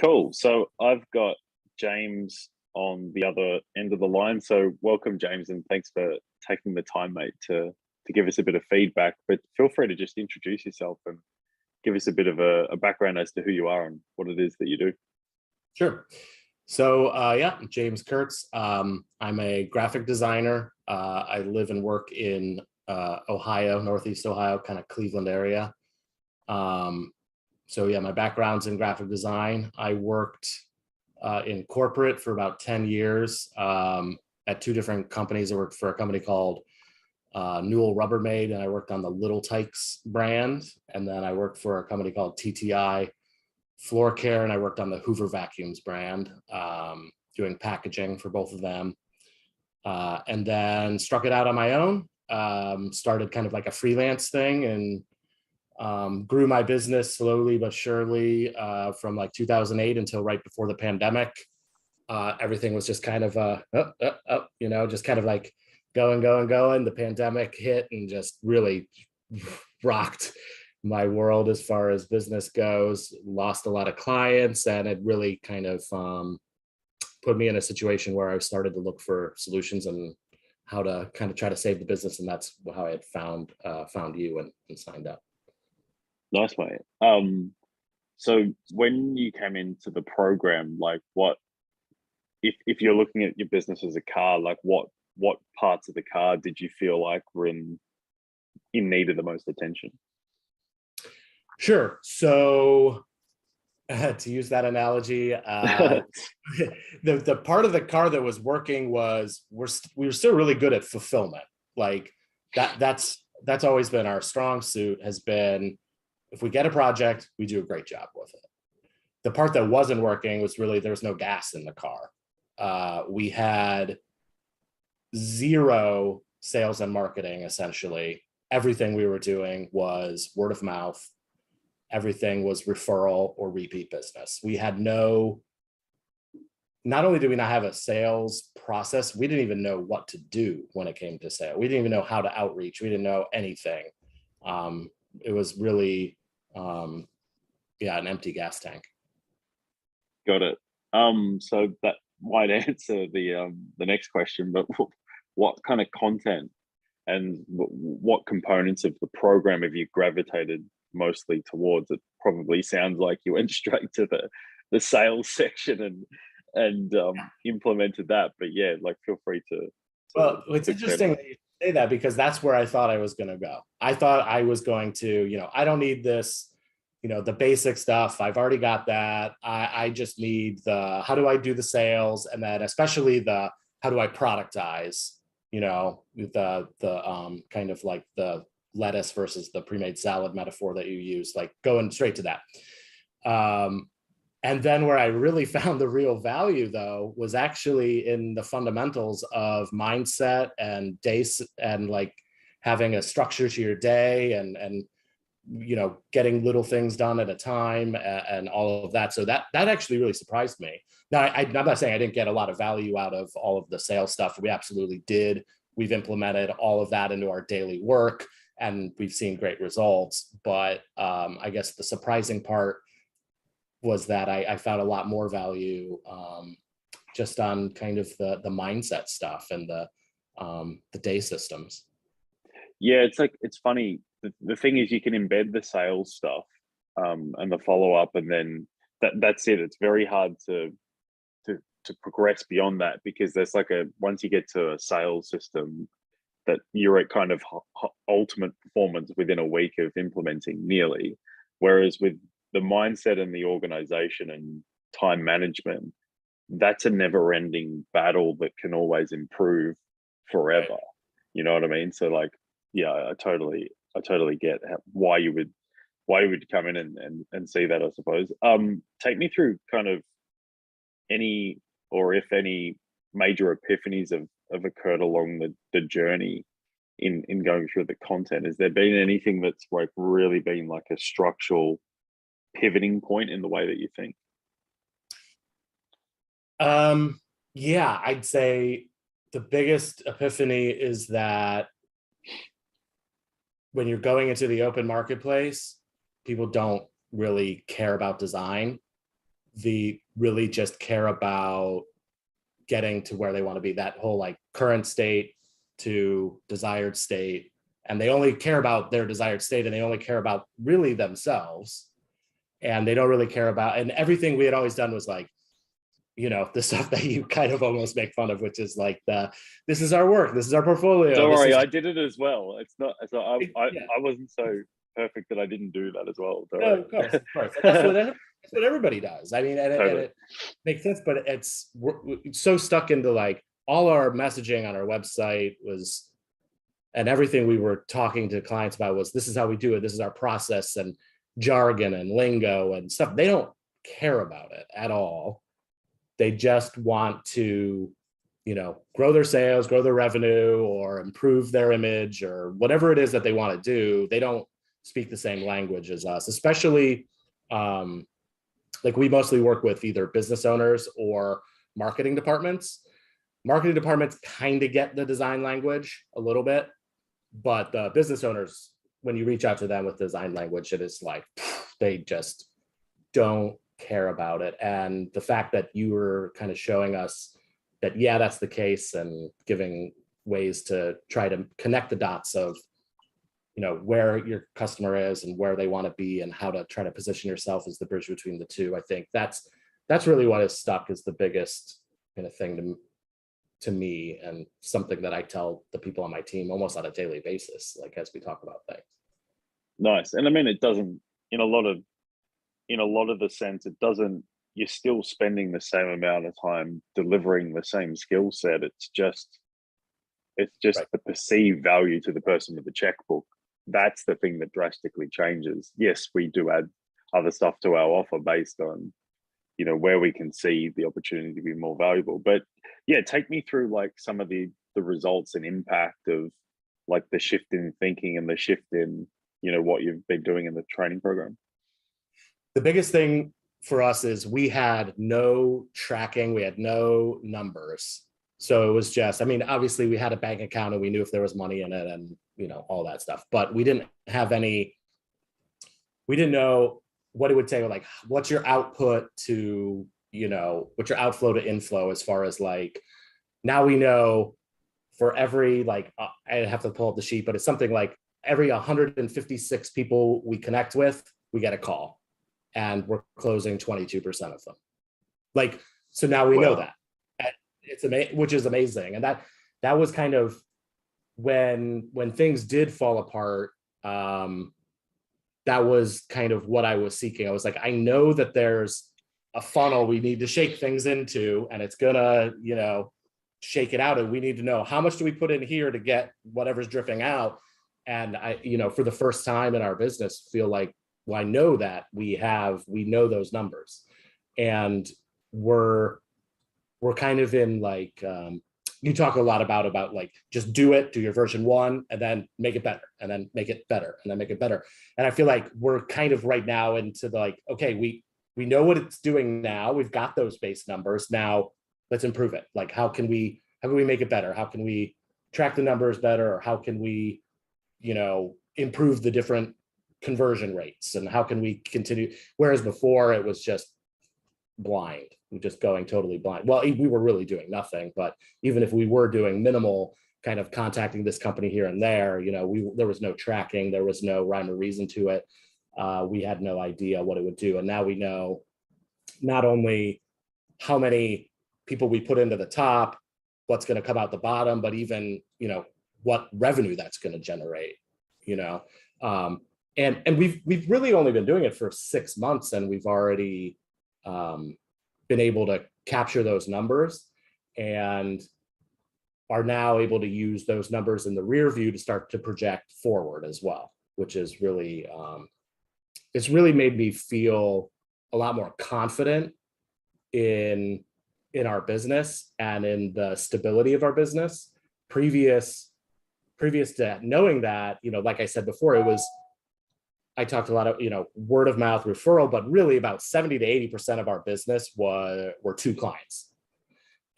Cool. So I've got James on the other end of the line. So welcome, James, and thanks for taking the time, mate, to give us a bit of feedback. But feel free to just introduce yourself and give us a bit of a background as to who you are and what it is that you do. Sure. So yeah, James Kurtz. I'm a graphic designer. I live and work in Ohio, Northeast Ohio, kind of Cleveland area. So yeah, my background's in graphic design. I worked in corporate for about 10 years at two different companies. I worked for a company called Newell Rubbermaid, and I worked on the Little Tykes brand. And then I worked for a company called TTI Floor Care, and I worked on the Hoover Vacuums brand, doing packaging for both of them. And then struck it out on my own, started kind of like a freelance thing, and grew my business slowly but surely from like 2008 until right before the pandemic. Everything was just kind of just kind of like going. The pandemic hit and just really rocked my world as far as business goes. Lost a lot of clients, and it really kind of put me in a situation where I started to look for solutions and how to kind of try to save the business. And that's how I had found you and signed up. Nice, mate. So when you came into the program, like what if you're looking at your business as a car, like what parts of the car did you feel like were in need of the most attention? Sure. So to use that analogy, the part of the car that was working was we were still really good at fulfillment. Like that's always been our strong suit, has been, if we get a project, we do a great job with it. The part that wasn't working was really there was no gas in the car. We had zero sales and marketing, essentially. Everything we were doing was word of mouth. Everything was referral or repeat business. We had not only did we not have a sales process, we didn't even know what to do when it came to sale. We didn't even know how to outreach. We didn't know anything. It was really, an empty gas tank. Got it. So that might answer the next question, but what kind of content and what components of the program have you gravitated mostly towards? It probably sounds like you went straight to the sales section and implemented that, but yeah, like feel free to well, it's interesting that you say that, because that's where I thought I was going to go. I thought I was going to, I don't need this, the basic stuff. I've already got that. I just need how do I do the sales? And then especially how do I productize, the kind of like the lettuce versus the pre-made salad metaphor that you use, like going straight to that. And then where I really found the real value, though, was actually in the fundamentals of mindset and days, and like having a structure to your day, and getting little things done at a time, and all of that. So that actually really surprised me. Now, I'm not saying I didn't get a lot of value out of all of the sales stuff. We absolutely did. We've implemented all of that into our daily work, and we've seen great results. But I guess the surprising part was that I found a lot more value just on kind of the mindset stuff and the day systems. Yeah, it's funny. The thing is, you can embed the sales stuff and the follow up, and then that's it. It's very hard to progress beyond that, because there's like once you get to a sales system, that you're at kind of ultimate performance within a week of implementing nearly. Whereas with the mindset and the organization and time management, that's a never ending battle that can always improve forever. Right. You know what I mean? So like, yeah, I totally get why you would come in and see that, I suppose. Take me through kind of any, or if any, major epiphanies have occurred along the journey in going through the content. Has there been anything that's like really been like a structural pivoting point in the way that you think? Yeah, I'd say the biggest epiphany is that when you're going into the open marketplace, people don't really care about design. the really just care about getting to where they want to be, that whole like current state to desired state. And they only care about their desired state, and they only care about really themselves. And they don't really care about, and everything we had always done was like, the stuff that you kind of almost make fun of, which is like this is our work, this is our portfolio. Don't worry, is, I did it as well. I wasn't so perfect that I didn't do that as well. No, of course. That's what everybody does. I mean, and it makes sense, but we're so stuck into like all our messaging on our website was, and everything we were talking to clients about was, this is how we do it, this is our process, and jargon and lingo and stuff. They don't care about it at all. They just want to, grow their sales, grow their revenue, or improve their image, or whatever it is that they want to do. They don't speak the same language as us, especially like we mostly work with either business owners or marketing departments. Marketing departments kind of get the design language a little bit, but the business owners, when you reach out to them with design language, it is like, they just don't care about it. And the fact that you were kind of showing us that, yeah, that's the case, and giving ways to try to connect the dots of, where your customer is and where they want to be, and how to try to position yourself as the bridge between the two. I think that's really what has stuck as the biggest kind of thing to me, and something that I tell the people on my team almost on a daily basis, like as we talk about things. Nice. And I mean, it doesn't, in a lot of the sense, it doesn't, you're still spending the same amount of time delivering the same skill set. It's just right. The perceived value to the person with the checkbook. That's the thing that drastically changes. Yes, we do add other stuff to our offer based on, where we can see the opportunity to be more valuable. But yeah, take me through like some of the results and impact of like the shift in thinking and the shift in, what you've been doing in the training program. The biggest thing for us is we had no tracking, we had no numbers. So it was just, I mean, obviously we had a bank account and we knew if there was money in it and, all that stuff, but we didn't know what it would take, like, what's your output to, what's your outflow to inflow, as far as like, now we know for every, like, I have to pull up the sheet, but it's something like every 156 people we connect with, we get a call, and we're closing 22% of them. Like, so now we know that. It's amazing, which is amazing. And that was kind of when things did fall apart. That was kind of what I was seeking. I was like, I know that there's a funnel we need to shake things into, and it's gonna, shake it out. And we need to know, how much do we put in here to get whatever's drifting out? And I, for the first time in our business, feel like, well, I know that we know those numbers, and we're kind of in like, you talk a lot about like, just do your version 1, and then make it better, and then make it better, and then make it better. And I feel like we're kind of right now into the like, okay, we know what it's doing now. We've got those base numbers. Now let's improve it. Like, how can we make it better? How can we track the numbers better? Or how can we, improve the different conversion rates? And how can we continue? Whereas before it was just blind. We're just going totally blind. Well, we were really doing nothing, but even if we were doing minimal kind of contacting this company here and there, there was no tracking, there was no rhyme or reason to it. We had no idea what it would do. And now we know not only how many people we put into the top, what's going to come out the bottom, but even, what revenue that's going to generate, and we've really only been doing it for 6 months, and we've already been able to capture those numbers, and are now able to use those numbers in the rear view to start to project forward as well, which is really, it's really made me feel a lot more confident in our business and in the stability of our business. Previous to knowing that, like I said before, I talked a lot of, word of mouth referral, but really about 70 to 80% of our business were 2 clients,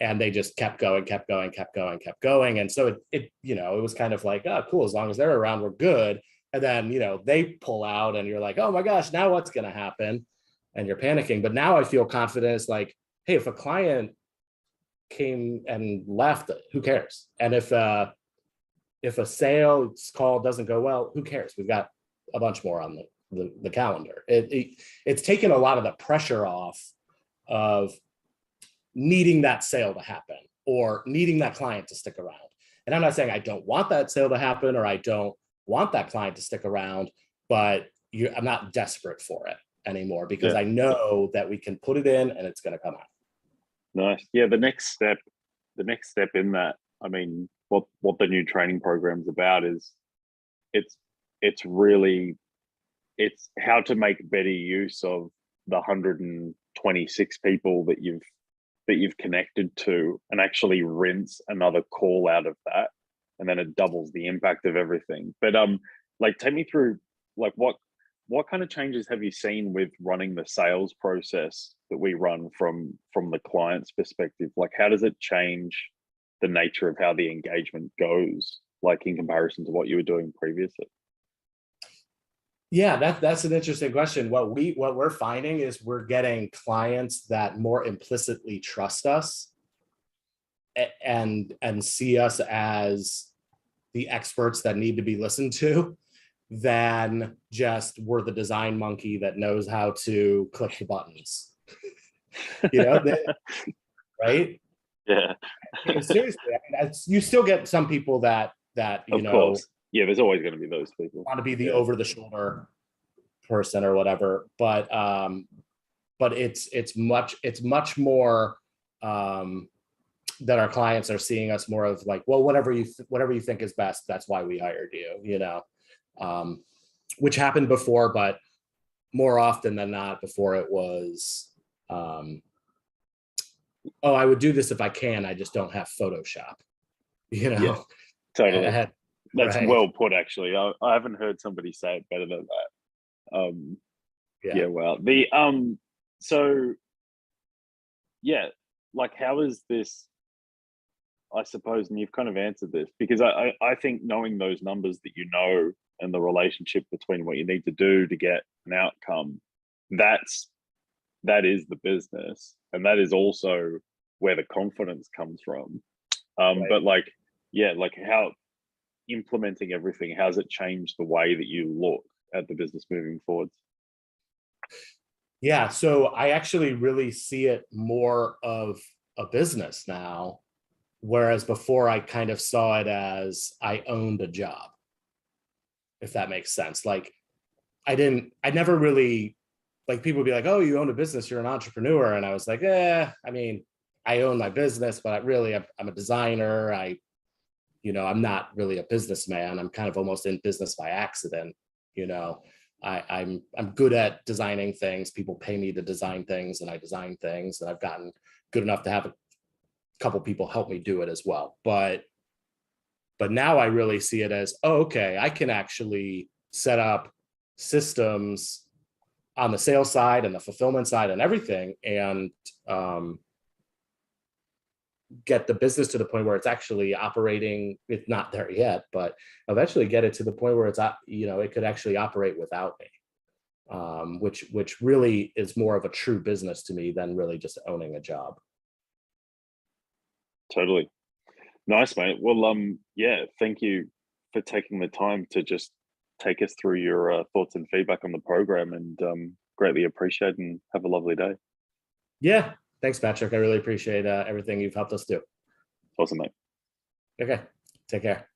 and they just kept going. And so it was kind of like, oh, cool. As long as they're around, we're good. And then, they pull out and you're like, oh my gosh, now what's going to happen? and you're panicking. But now I feel confident. It's like, hey, if a client came and left, who cares? And if a sales call doesn't go well, who cares? We've got a bunch more on the calendar. It's taken a lot of the pressure off of needing that sale to happen or needing that client to stick around. And I'm not saying I don't want that sale to happen or I don't want that client to stick around, but I'm not desperate for it anymore because I know that we can put it in and it's going to come out. Nice. Yeah. The next step in that, I mean, what the new training program's about is it's how to make better use of the 126 people that you've connected to and actually rinse another call out of that, and then it doubles the impact of everything. But like, take me through like what kind of changes have you seen with running the sales process that we run from the client's perspective? Like, how does it change the nature of how the engagement goes, like in comparison to what you were doing previously? Yeah, that's an interesting question. What we're finding is we're getting clients that more implicitly trust us and see us as the experts that need to be listened to, than just we're the design monkey that knows how to click the buttons. You know, right? Yeah. Seriously, I mean, you still get some people that you of know. Course. Yeah, there's always going to be those people. Want to be the over the shoulder person or whatever, but it's much more that our clients are seeing us more of like, well, whatever you think is best, that's why we hired you, you know. Which happened before, but more often than not before it was oh, I would do this if I can, I just don't have Photoshop, you know. Yeah, totally. That's right. Well put, actually. I haven't heard somebody say it better than that. Yeah, well, so yeah, like, how is this, I suppose, and you've kind of answered this, because I think knowing those numbers that you know and the relationship between what you need to do to get an outcome, that is the business, and that is also where the confidence comes from. Right. But like, yeah, like, how implementing everything, how's it changed the way that you look at the business moving forward? Yeah, so I actually really see it more of a business now, whereas before I kind of saw it as I owned a job, if that makes sense. Like, I never really, like, people would be like, oh, you own a business, you're an entrepreneur. And I was like, I mean, I own my business, but I'm a designer. I'm not really a businessman. I'm kind of almost in business by accident. You know, I'm good at designing things. People pay me to design things, and I design things, and I've gotten good enough to have a couple people help me do it as well. But now I really see it as, oh, okay, I can actually set up systems on the sales side and the fulfillment side and everything, and get the business to the point where it's actually operating. It's not there yet, but eventually get it to the point where it's, it could actually operate without me, which really is more of a true business to me than really just owning a job. Totally. Nice, mate. Well, yeah, thank you for taking the time to just take us through your thoughts and feedback on the program, and greatly appreciate, and have a lovely day. Yeah. Thanks, Patrick. I really appreciate everything you've helped us do. Awesome, mate. Okay. Take care.